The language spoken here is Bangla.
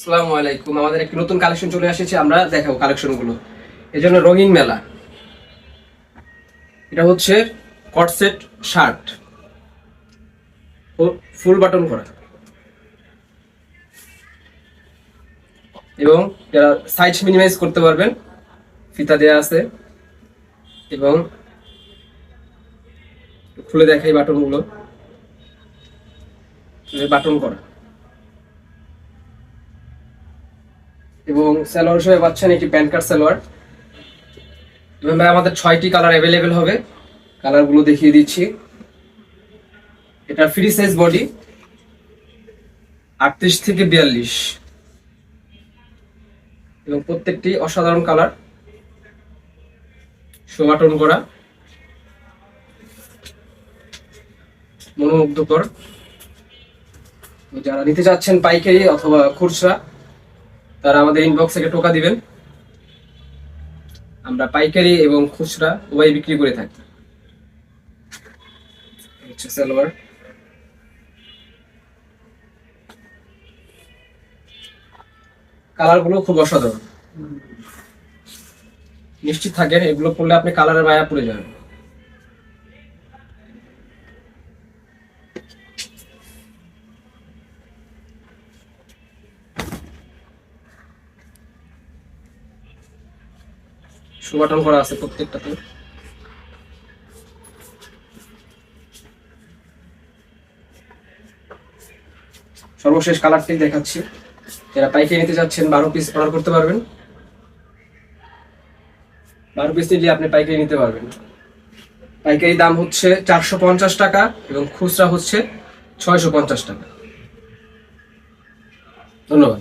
আসসালামু আলাইকুম। আমাদের একটি নতুন কালেকশন চলে এসেছে, আমরা দেখাবো কালেকশনগুলো। এই জন্য রঙিন মেলা। এটা হচ্ছে কটসেট শার্ট, ফুল বাটন করা, এবং যারা সাইজ মিনিমাইজ করতে পারবেন ফিতা দেয়া আছে। এবং খুলে দেখাই বাটনগুলো, বাটন করা। এবং সালোয়ার হিসেবে পাচ্ছেন এটি প্যান্ট কাট সালোয়ার। এবং ভাই আমাদের 6টি কালার অ্যাভেলেবেল হবে, কালারগুলো দেখিয়ে দিচ্ছি। এটা ফ্রি সাইজ বডি, 38 থেকে 42, এবং প্রত্যেকটি অসাধারণ কালার, বাটন করা, মনোমুগ্ধকর। যারা নিতে চাচ্ছেন পাইকারি অথবা খুচরা, তারা আমাদের ইনবক্স থেকে টোকা দিবেন। আমরা পাইকারি এবং খুচরা উভয় বিক্রি করে থাকি। হচ্ছে সালোয়ার। কালারগুলো খুব অসাধারণ, নিশ্চিত থাকেন এগুলো পরলে আপনি কালারের মায়া পড়ে যাবেন। বাটন করা আছে প্রত্যেকটাতে। সর্বশেষ কালারটি দেখাচ্ছি। যারা পাইকারি নিতে চাচ্ছেন 12 পিস অর্ডার করতে পারবেন। 12 পিস নিলে আপনি পাইকারি নিতে পারবেন। পাইকারি দাম হচ্ছে 450 টাকা এবং খুচরা হচ্ছে 650 টাকা। ধন্যবাদ।